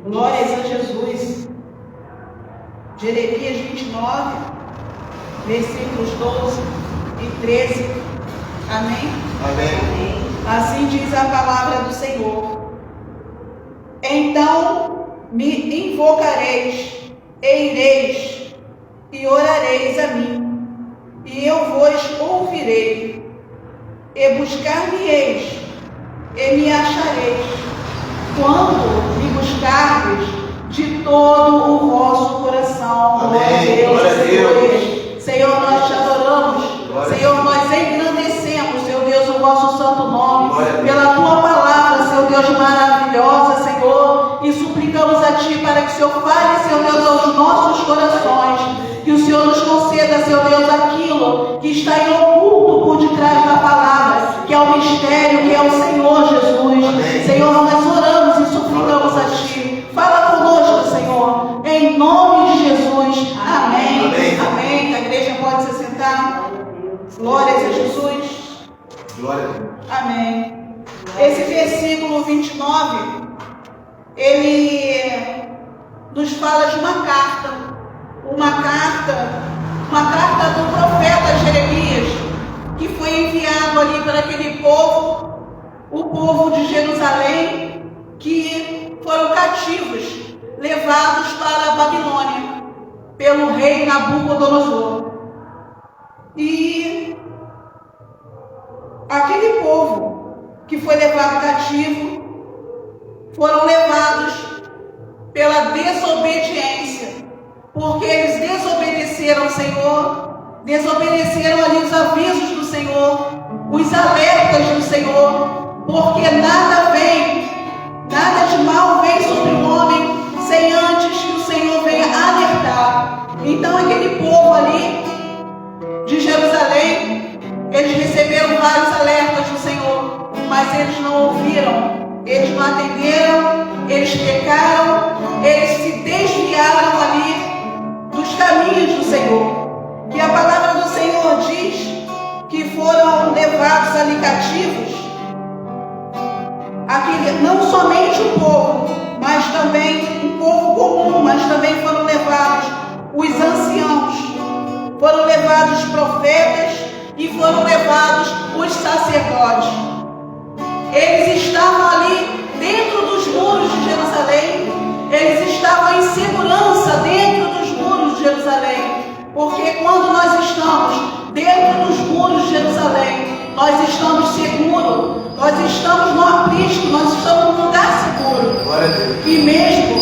Glórias a Jesus. Jeremias 29, versículos 12 e 13. Amém? Amém. Assim diz a palavra do Senhor. Então me invocareis, e ireis, e orareis a mim, e eu vos ouvirei, e buscar-me-eis, e me achareis, quando me buscardes de todo o vosso coração. Amém. Glória a Deus, Glória a Deus. Senhor, nós te adoramos. Glória Senhor, nós engrandecemos, Seu Deus, o vosso santo nome, Glória a Deus. pela tua palavra, Seu Deus, maravilhosa, Senhor, e suplicamos a Ti para que o Senhor fale, Seu Deus, aos nossos corações, que o Senhor nos conceda, Seu Deus, aquilo que está em oculto por detrás da palavra, que é o mistério, que é o Senhor Jesus. Amém. Senhor, nós oramos e suplicamos a Ti. Fala conosco, Senhor, em nome de Jesus. Amém. Amém. Amém. A igreja pode se sentar. Glórias a Jesus. Glória a Deus. Amém. Esse versículo 29, ele nos fala de uma carta do profeta Jeremias, que foi enviado ali para aquele povo, o povo de Jerusalém, que foram cativos, levados para a Babilônia, pelo rei Nabucodonosor. E aquele povo que foi levado cativo, foram levados pela desobediência, porque eles desobedeceram ao Senhor, desobedeceram ali os avisos do Senhor, os alertas do Senhor, porque nada de mal vem sobre o homem, sem antes que o Senhor venha alertar. Então aquele povo ali de Jerusalém, eles receberam vários alertas do Senhor, mas eles não ouviram, eles não atenderam, eles pecaram, eles se desviaram ali dos caminhos do Senhor. E a palavra do Senhor diz que foram levados ali cativos, não somente o povo, mas também um povo comum, mas também foram levados os anciãos, foram levados os profetas e foram levados os sacerdotes. Eles estavam ali dentro dos muros de Jerusalém, eles estavam em segurança dentro dos muros de Jerusalém, porque quando nós estamos dentro dos muros de Jerusalém, nós estamos seguros, nós estamos no aprisco, nós estamos num lugar seguro. Glória a Deus. E mesmo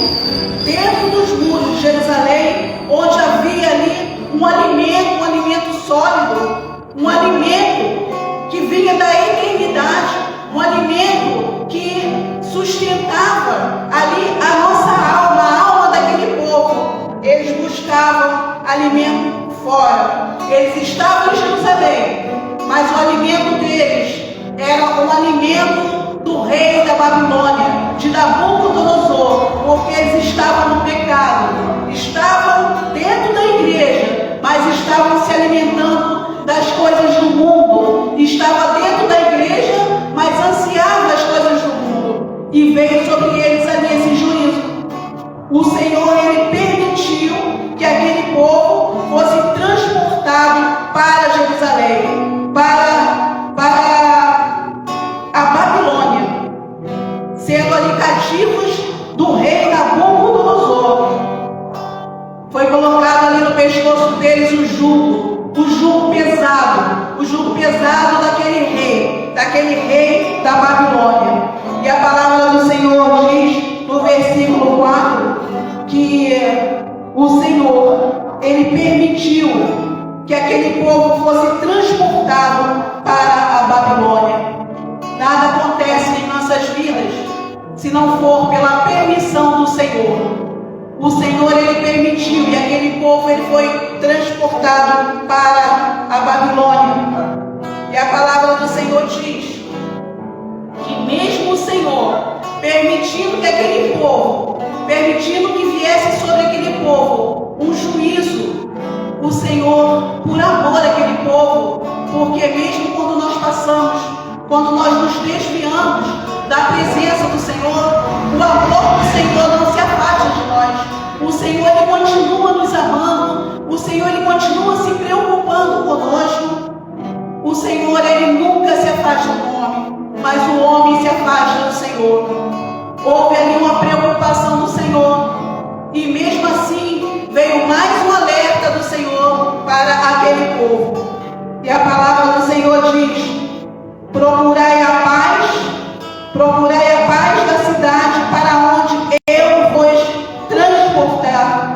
dentro dos muros de Jerusalém, onde havia ali um alimento sólido, um alimento que vinha da eternidade, um alimento que sustentava ali a nossa alma, a alma daquele povo. Eles buscavam alimento fora. Eles estavam em Jerusalém, mas o alimento deles era o alimento do rei da Babilônia, de Nabucodonosor, porque eles estavam no pecado, estavam dentro da igreja, mas estavam se alimentando das coisas do mundo. Estava dentro da igreja, mas ansiava as coisas do mundo. E veio sobre eles ali esse juízo. O Senhor, Ele permitiu que aquele povo fosse transportado para Jerusalém, para a Babilônia, sendo ali cativos do rei Nabucodonosor. Foi colocado ali no pescoço deles o jugo pesado daquele rei da Babilônia. E a palavra do Senhor diz no versículo 4 que o Senhor, Ele permitiu que aquele povo fosse transportado para a Babilônia. Nada acontece em nossas vidas se não for pela permissão do Senhor. O Senhor, Ele permitiu, e aquele povo, ele foi transportado para a Babilônia. E a palavra do Senhor diz que mesmo o Senhor permitindo que aquele povo, permitindo que viesse sobre aquele povo um juízo, o Senhor, por amor àquele povo, porque mesmo quando nós passamos, quando nós nos desviamos da presença do Senhor, o amor do Senhor não se afasta O Senhor, Ele continua se preocupando conosco. O Senhor, Ele nunca se afasta do homem, mas o homem se afasta do Senhor. Houve ali uma preocupação do Senhor, e mesmo assim veio mais um alerta do Senhor para aquele povo. E a palavra do Senhor diz: procurai a paz da cidade para onde eu vos transportar,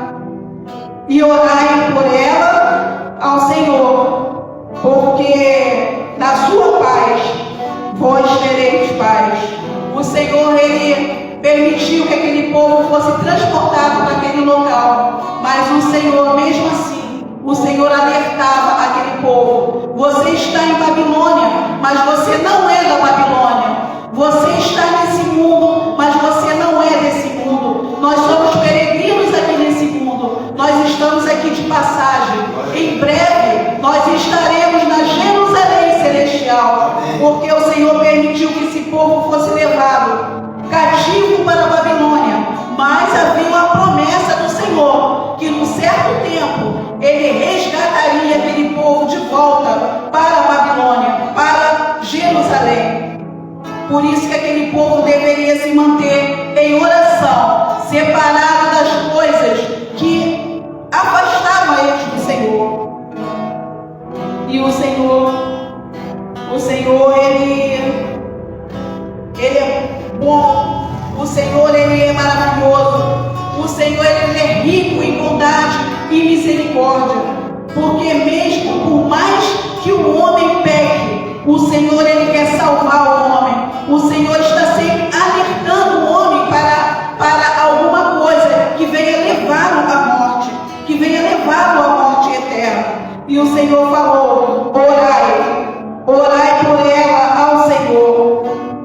e orai por ela ao Senhor, porque na sua paz vós tereis paz. O Senhor, Ele permitiu que aquele povo fosse transportado para aquele local, mas o Senhor, mesmo assim, o Senhor alertava aquele povo: você está em Babilônia, mas você não é da Babilônia. Você está nesse mundo, mas você não é desse mundo. Nós somos peregrinos aqui nesse mundo. Nós estamos aqui de passagem. Em breve, nós estaremos na Jerusalém celestial, porque o Senhor permitiu que esse povo fosse levado cativo para a Babilônia. Mas havia uma promessa do Senhor, que num certo tempo Ele resgataria aquele povo de volta para a Babilônia, para Jerusalém. Por isso que aquele povo deveria se manter em oração, separado das coisas que afastavam eles do Senhor. E o Senhor, Ele é bom. O Senhor, Ele é maravilhoso. O Senhor, Ele é rico em bondade e misericórdia. Porque mesmo por mais que o homem peque, o Senhor, Ele quer salvar o homem. O Senhor está sempre alertando o homem para alguma coisa que venha levá-lo à morte, que venha levá-lo à morte eterna. E o Senhor falou: orai por ela ao Senhor,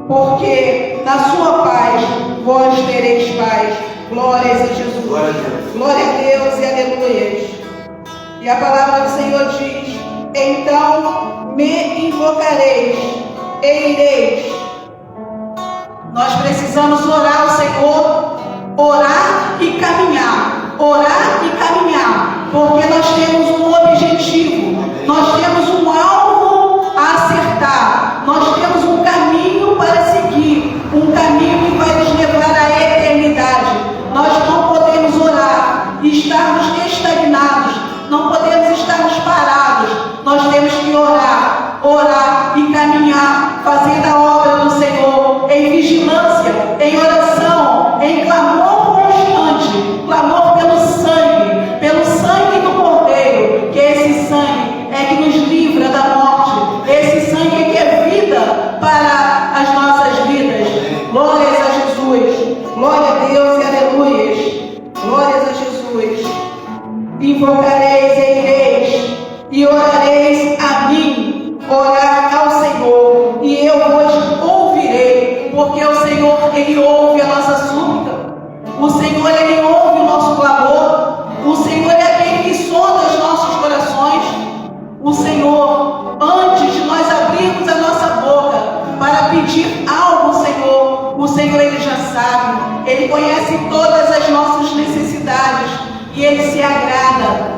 porque na sua paz vós tereis paz. Glórias a Jesus. Glória a Deus e aleluias. E a palavra do Senhor diz: então me invocareis e ireis. Nós precisamos orar ao Senhor, orar e caminhar, porque nós temos um objetivo, nós temos um alvo a acertar, nós temos um caminho para seguir, um caminho que vai nos levar à eternidade. Nós não podemos orar e estarmos estagnados, não podemos estarmos parados, nós temos que orar e caminhar, fazendo a obra do Senhor em vigilância, em oração, em clamor constante, clamor pelo sangue do Cordeiro, que esse sangue é que nos livra da morte, esse sangue é que é vida para as nossas vidas. Glórias a Jesus, glória a Deus e aleluias, glórias a Jesus. Invocareis e ireis, e orareis a mim, orar ao Senhor, e eu vos ouvirei, porque o Senhor, Ele ouve a nossa súplica, o Senhor, Ele ouve o nosso clamor, o Senhor é aquele que sonda os nossos corações. O Senhor, antes de nós abrirmos a nossa boca para pedir algo ao Senhor, o Senhor, Ele já sabe, Ele conhece todas as nossas necessidades, e Ele se agrada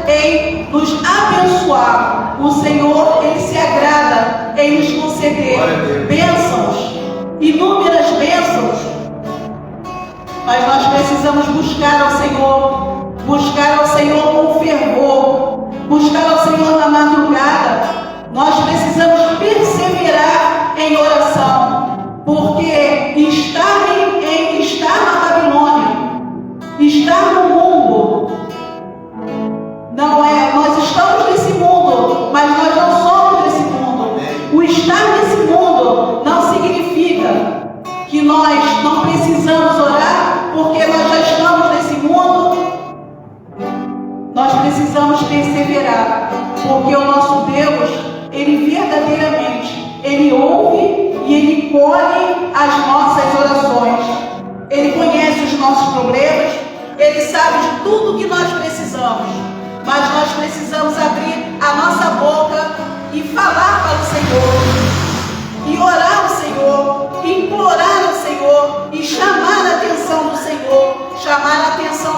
em nos abençoar. O Senhor, Ele se agrada em nos conceder bênçãos, inúmeras bênçãos. Mas nós precisamos buscar ao Senhor com fervor, buscar ao Senhor na madrugada. Nós precisamos perseverar em oração, porque estar na Babilônia, estar no mundo, não é, nós estamos nesse mundo, mas nós não somos desse mundo. O estar nesse mundo não significa que nós não precisamos orar, porque nós já estamos nesse mundo. Nós precisamos perseverar, porque o nosso Deus, Ele verdadeiramente, Ele ouve e Ele colhe as nossas orações. Ele conhece os nossos problemas, Ele sabe de tudo que nós precisamos, mas nós precisamos abrir a nossa boca e falar para o Senhor, e orar ao Senhor, implorar ao Senhor, e chamar a atenção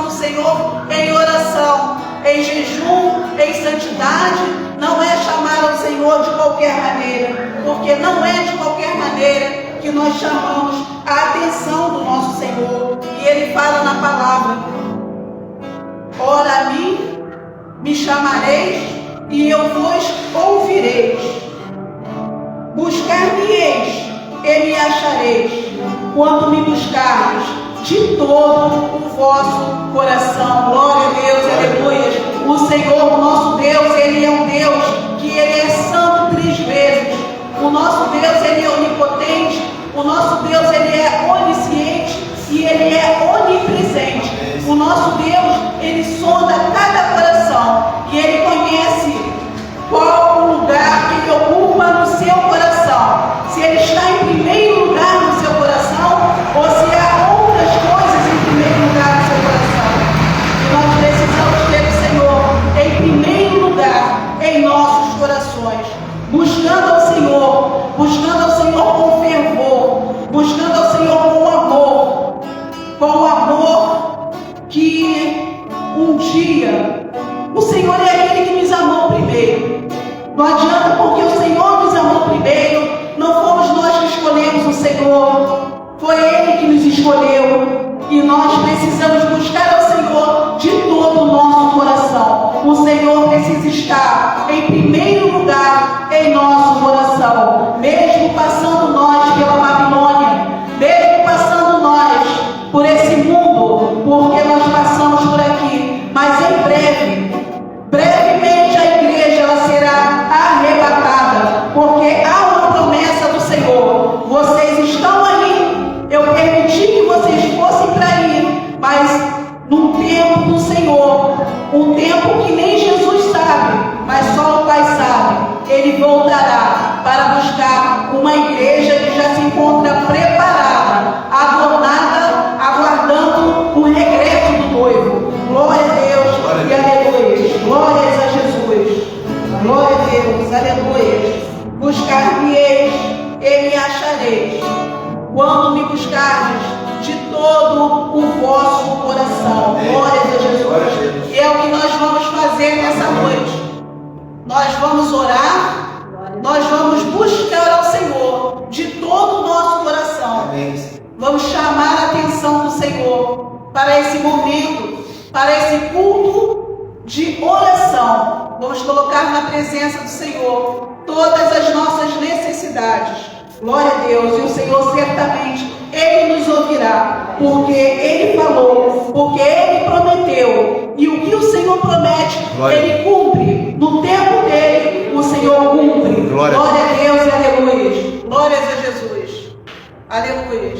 do Senhor em oração. em jejum, em santidade, não é chamar ao Senhor de qualquer maneira, porque não é de qualquer maneira que nós chamamos a atenção do nosso Senhor. E Ele fala na palavra: ora a mim me chamareis e eu vos ouvireis. Buscar-me-eis e me achareis, quando me buscardes de todo o vosso coração. Glória a Deus, aleluia. O Senhor, nosso Deus, Ele é um Deus que Ele é santo 3 vezes. O nosso Deus, Ele é onipotente. O nosso Deus, Ele é onisciente e Ele é onipresente. O nosso Deus, Ele sonda cada coração e Ele conhece qual o lugar que Ele ocupa no seu coração. Se Ele está em primeiro lugar no seu coração ou se há outras coisas em primeiro lugar no seu coração. E nós precisamos ter o Senhor em primeiro lugar em nossos corações, buscando ao Senhor com fervor, buscando ao Senhor com o amor que um dia o Senhor é aquele que nos amou primeiro. Não adianta, porque o Senhor nos amou primeiro, não fomos nós que escolhemos o Senhor, foi Ele que nos escolheu. E nós precisamos buscar ao Senhor de todo o nosso coração. O Senhor precisa estar em primeiro lugar em nosso coração, mesmo passando nós pela Babilônia, mesmo passando nós por esse mundo, porque nós passamos por aqui, mas em brevemente a igreja ela será arrebatada, porque há uma promessa do Senhor: vocês estão aí, eu permiti que vocês fossem para aí, mas no tempo do Senhor, um tempo que nem Jesus sabe, mas só o Pai sabe, Ele voltará para buscar uma igreja que já se encontra preparada, adornada, aguardando o regresso do noivo. Glória a Deus e aleluia. Glórias a Jesus. Glória a Deus, aleluia. Buscar-me-eis e me achareis, quando me buscardes de todo o vosso coração. Glórias a Jesus. E é o que nós vamos fazer nessa noite. Nós vamos orar, nós vamos buscar ao Senhor de todo o nosso coração. Vamos chamar a atenção do Senhor para esse momento, para esse culto de oração. Vamos colocar na presença do Senhor todas as nossas necessidades. Glória a Deus. E o Senhor certamente, Ele nos ouvirá, porque Ele falou, porque Ele prometeu. E o que o Senhor promete, Ele cumpre. No tempo dele, o Senhor cumpre. Glória a Deus e aleluia. Glórias a Jesus. Aleluia.